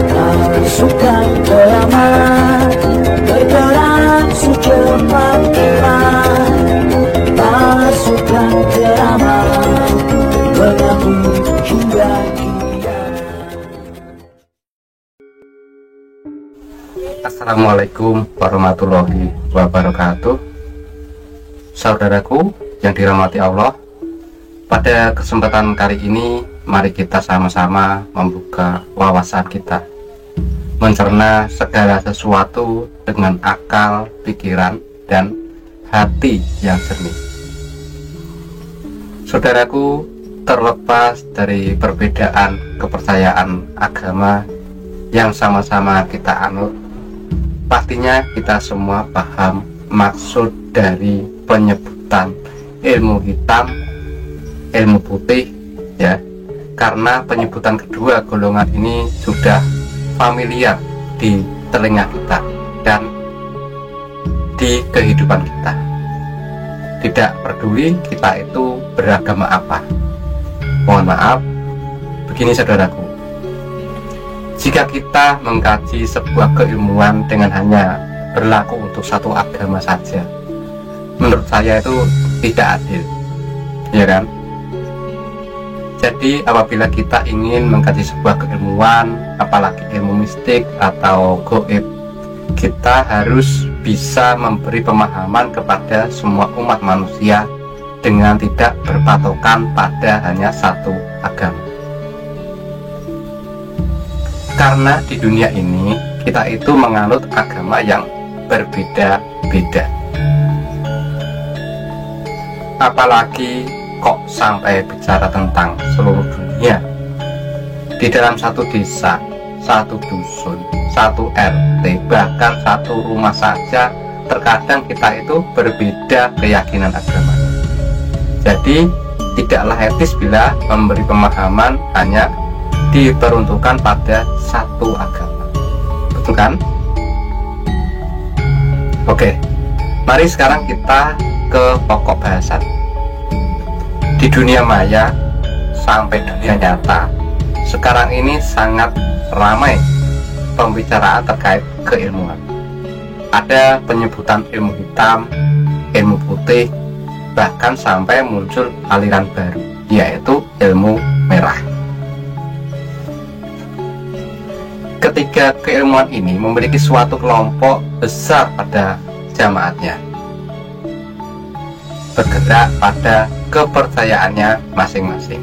Pasukan keramat bergerak secepat-cepat. Pasukan keramat menyambut hingga kiamat. Assalamualaikum warahmatullahi wabarakatuh. Saudaraku yang dirahmati Allah, pada kesempatan kali ini mari kita sama-sama membuka wawasan kita, mencerna segala sesuatu dengan akal, pikiran, dan hati yang jernih. Saudaraku, terlepas dari perbedaan kepercayaan agama yang sama-sama kita anut, pastinya kita semua paham maksud dari penyebutan ilmu hitam, ilmu putih, ya, karena penyebutan kedua golongan ini sudah familiar di telinga kita dan di kehidupan kita. Tidak peduli kita itu beragama apa. Mohon maaf, begini saudaraku, jika kita mengkaji sebuah keilmuan dengan hanya berlaku untuk satu agama saja, menurut saya itu tidak adil, ya kan? Jadi apabila kita ingin mengkaji sebuah keilmuan, apalagi ilmu mistik atau gaib, kita harus bisa memberi pemahaman kepada semua umat manusia dengan tidak berpatokan pada hanya satu agama. Karena di dunia ini kita itu menganut agama yang berbeda-beda. Apalagi kok sampai bicara tentang seluruh dunia. Di dalam satu desa, satu dusun, satu RT, bahkan satu rumah saja, terkadang kita itu berbeda keyakinan agama. Jadi tidaklah etis bila memberi pemahaman hanya diperuntukkan pada satu agama. Betul kan? Oke, mari sekarang kita ke pokok bahasan. Di dunia maya sampai dunia nyata, sekarang ini sangat ramai pembicaraan terkait keilmuan. Ada penyebutan ilmu hitam, ilmu putih, bahkan sampai muncul aliran baru, yaitu ilmu merah. Ketiga keilmuan ini memiliki suatu kelompok besar pada jamaatnya, bergerak pada kepercayaannya masing-masing,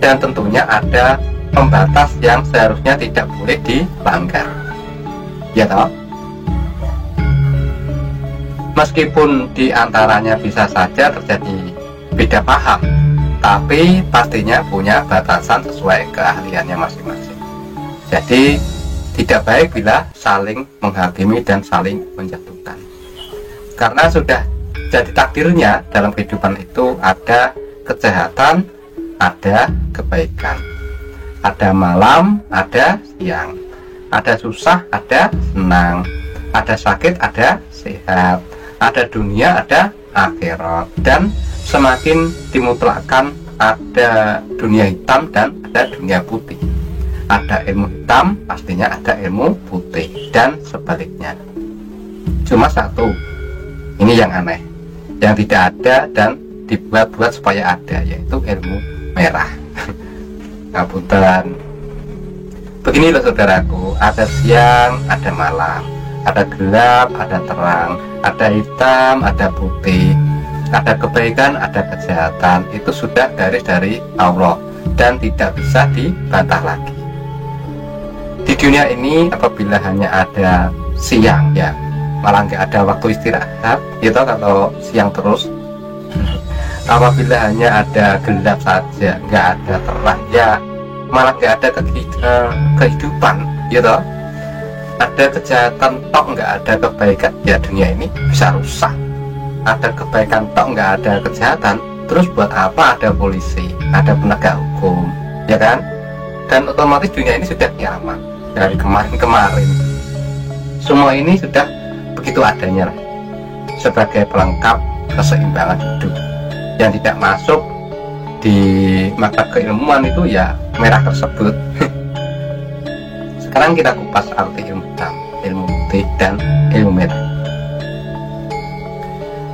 dan tentunya ada pembatas yang seharusnya tidak boleh dilanggar, ya toh? Meskipun di antaranya bisa saja terjadi beda paham, tapi pastinya punya batasan sesuai keahliannya masing-masing. Jadi tidak baik bila saling menghakimi dan saling menjatuhkan, karena sudah jadi takdirnya dalam kehidupan itu ada kejahatan, ada kebaikan, ada malam, ada siang, ada susah, ada senang, ada sakit, ada sehat, ada dunia, ada akhirat, dan semakin dimutlakkan ada dunia hitam dan ada dunia putih. Ada ilmu hitam, pastinya ada ilmu putih, dan sebaliknya. Cuma satu, ini yang aneh, yang tidak ada dan dibuat-buat supaya ada, yaitu ilmu merah. Ngapunten. Begini loh saudaraku, ada siang, ada malam, ada gelap, ada terang, ada hitam, ada putih, ada kebaikan, ada kejahatan. Itu sudah garis dari Allah dan tidak bisa dibantah lagi. Di dunia ini apabila hanya ada siang, ya malah nggak ada waktu istirahat, gitu. Kalau siang terus, apabila hanya ada gelap saja, nggak ada terang, ya malah nggak ada kehidupan, gitu. Ada kejahatan tok, nggak ada kebaikan, ya dunia ini bisa rusak. Ada kebaikan tok, nggak ada kejahatan, terus buat apa ada polisi, ada penegak hukum, ya kan? Dan otomatis dunia ini sudah kiamat dari kemarin-kemarin. Semua ini sudah begitu adanya lah, sebagai pelengkap keseimbangan hidup. Yang tidak masuk di mata keilmuan itu ya merah tersebut. Sekarang kita kupas arti ilmu hitam, ilmu putih, dan ilmu merah.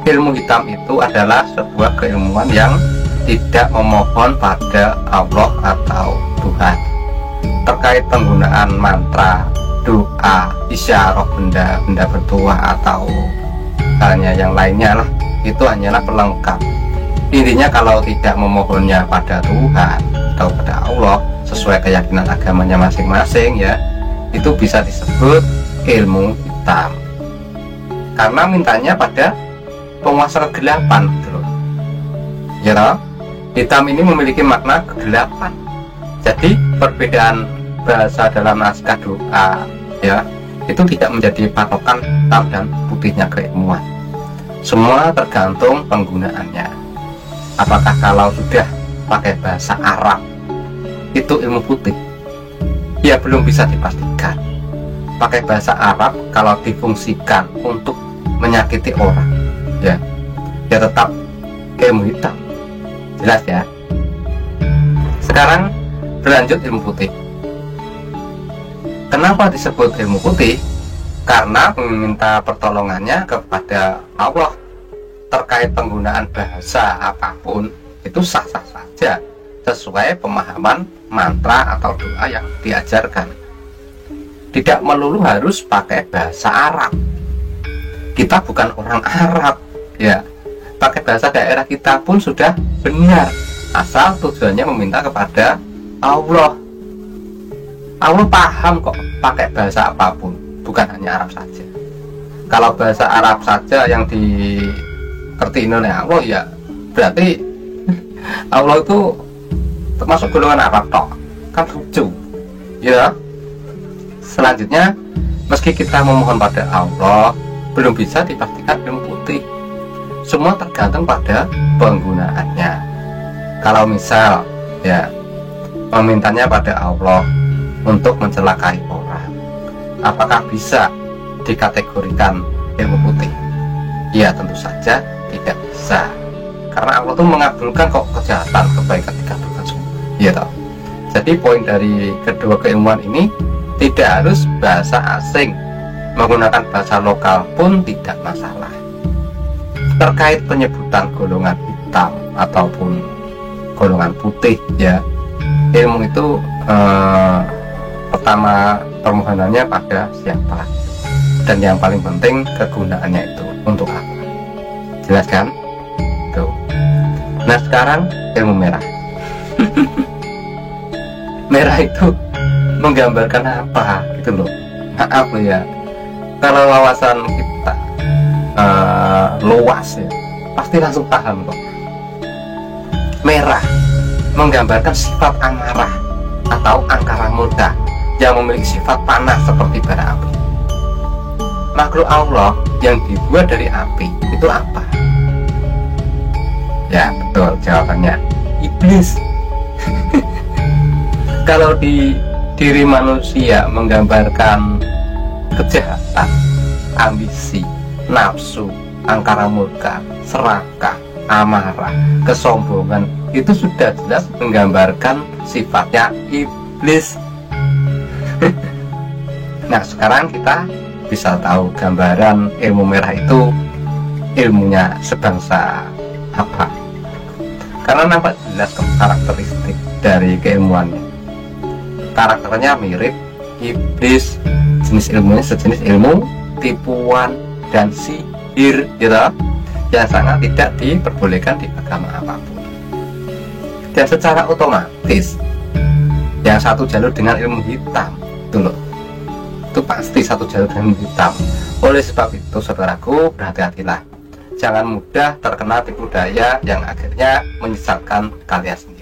Ilmu hitam itu adalah sebuah keilmuan yang tidak memohon pada Allah atau Tuhan terkait penggunaan mantra, doa, isyarah, benda bertuah atau halnya yang lainnya lah. Itu hanyalah pelengkap. Intinya kalau tidak memohonnya pada Tuhan atau pada Allah sesuai keyakinan agamanya masing-masing ya, itu bisa disebut ilmu hitam karena mintanya pada penguasa kegelapan gitu loh. Ya toh? Hitam ini memiliki makna kegelapan. Jadi perbedaan bahasa dalam naskah doa ya itu tidak menjadi patokan hitam dan putihnya keilmuan. Semua tergantung penggunaannya. Apakah kalau sudah pakai bahasa Arab itu ilmu putih? Ya belum bisa dipastikan. Pakai bahasa Arab kalau difungsikan untuk menyakiti orang ya tetap ilmu hitam. Jelas ya. Sekarang berlanjut ilmu putih. Kenapa disebut ilmu putih? Karena meminta pertolongannya kepada Allah terkait penggunaan bahasa apapun itu sah-sah saja sesuai pemahaman mantra atau doa yang diajarkan. Tidak melulu harus pakai bahasa Arab. Kita bukan orang Arab ya. Pakai bahasa daerah kita pun sudah benar asal tujuannya meminta kepada Allah. Allah paham kok pakai bahasa apapun, bukan hanya Arab saja. Kalau bahasa Arab saja yang dikertiin oleh Allah ya berarti Allah itu termasuk golongan Arab tok, kan lucu ya. Selanjutnya, meski kita memohon pada Allah belum bisa dipastikan ilmu putih. Semua tergantung pada penggunaannya. Kalau misal ya memintanya pada Allah untuk mencelakai orang, apakah bisa dikategorikan ilmu putih? Ya tentu saja tidak bisa, karena Allah tuh mengabulkan kok kejahatan, kebaikan dikabulkan semua ya toh. Jadi poin dari kedua keilmuan ini tidak harus bahasa asing, menggunakan bahasa lokal pun tidak masalah. Terkait penyebutan golongan hitam ataupun golongan putih ya, ilmu itu pertama permohonannya pada siapa, dan yang paling penting kegunaannya itu untuk apa. Jelas kan? Tuh. Nah sekarang ilmu merah. Merah itu menggambarkan apa gitu loh. Maaf loh ya, kalau wawasan kita luas ya pasti langsung paham kok. Merah menggambarkan sifat amarah atau angkara murka yang memiliki sifat panas seperti bara api. Makhluk Allah yang dibuat dari api itu apa? Ya betul jawabannya, iblis. Kalau di diri manusia menggambarkan kejahatan, ambisi, nafsu, angkara murka, serakah, amarah, kesombongan, itu sudah jelas menggambarkan sifatnya iblis. Nah sekarang kita bisa tahu gambaran ilmu merah itu ilmunya sebangsa apa, karena nampak jelas karakteristik dari keilmuannya. Karakternya mirip iblis, jenis ilmunya sejenis ilmu tipuan dan sihir gitu, yang sangat tidak diperbolehkan di agama apapun. Dan secara otomatis yang satu jalur dengan ilmu hitam itu loh, itu pasti satu jalur dengan ilmu hitam. Oleh sebab itu saudaraku, berhati-hatilah, jangan mudah terkena tipu daya yang akhirnya menyesatkan kalian sendiri.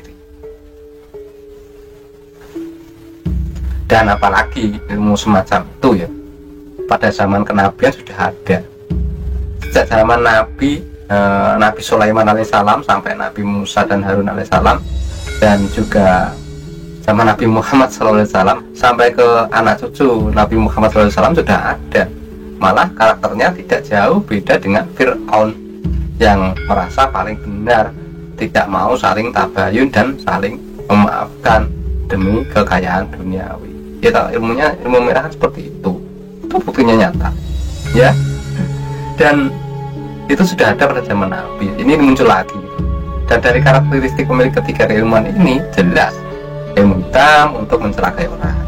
Dan apalagi ilmu semacam itu ya pada zaman kenabian sudah ada. Sejak zaman Nabi Sulaiman alaihissalam sampai Nabi Musa dan Harun alaihissalam, dan juga zaman Nabi Muhammad SAW sampai ke anak cucu Nabi Muhammad SAW sudah ada. Malah karakternya tidak jauh beda dengan Fir'aun yang merasa paling benar, tidak mau saling tabayun dan saling memaafkan demi kekayaan duniawi. Ya tahu ilmu merah kan seperti itu buktinya nyata ya. Dan itu sudah ada pada zaman Nabi, ini muncul lagi. Dan dari karakteristik pemilik ketiga keilmuan ini jelas, ilmu hitam untuk mencelakai orang,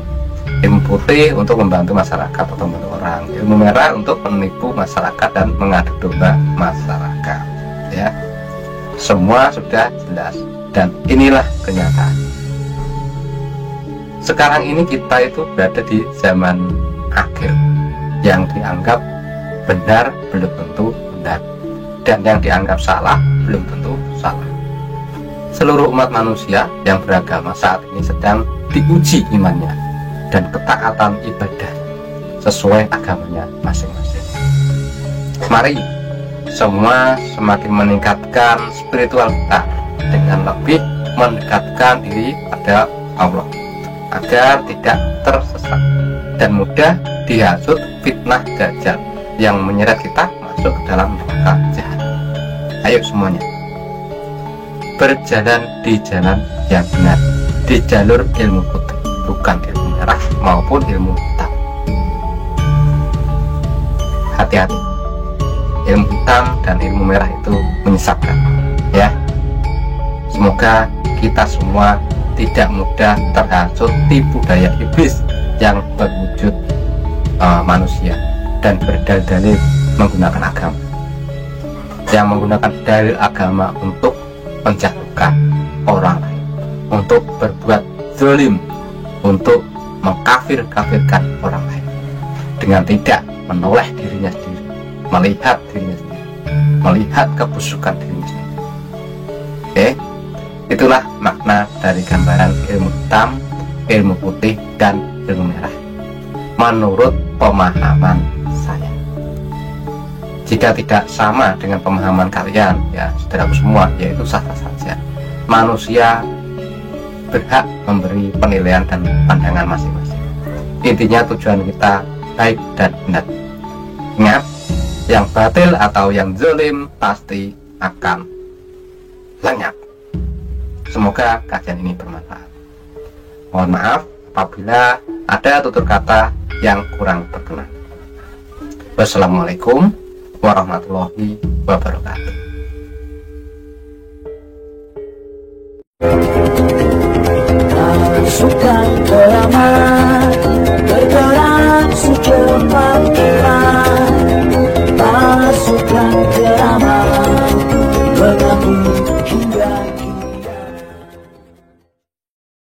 ilmu putih untuk membantu masyarakat atau membantu orang, ilmu merah untuk menipu masyarakat dan mengadu domba masyarakat ya. Semua sudah jelas dan inilah kenyataan. Sekarang ini kita itu berada di zaman akhir, yang dianggap benar belum tentu benar, dan yang dianggap salah belum tentu salah. Seluruh umat manusia yang beragama saat ini sedang diuji imannya dan ketaatan ibadah sesuai agamanya masing-masing. Mari semua semakin meningkatkan spiritual kita dengan lebih mendekatkan diri pada Allah agar tidak tersesat dan mudah dihasut fitnah dajjal yang menyeret kita masuk ke dalam neraka jahanam. Ayo semuanya berjalan di jalan yang benar, di jalur ilmu putih, bukan ilmu merah maupun ilmu hitam. Hati-hati, ilmu hitam dan ilmu merah itu menyesatkan ya. Semoga kita semua tidak mudah terhasut tipu daya iblis yang berwujud manusia dan berdalil menggunakan agama, yang menggunakan dalil agama untuk menjatuhkan orang lain, untuk berbuat zalim, untuk mengkafir-kafirkan orang lain dengan tidak menoleh dirinya sendiri, melihat dirinya sendiri, melihat kebusukan dirinya sendiri. Oke, itulah makna dari gambaran ilmu hitam, ilmu putih, dan ilmu merah menurut pemahaman saya. Jika tidak sama dengan pemahaman kalian ya saudaraku semua, yaitu sah-sah saja. Manusia berhak memberi penilaian dan pandangan masing-masing. Intinya tujuan kita baik dan benar. Ingat, yang batil atau yang zalim pasti akan lenyap. Semoga kajian ini bermanfaat. Mohon maaf apabila ada tutur kata yang kurang berkenan. Wassalamualaikum warahmatullahi wabarakatuh. Masukkan ke aman.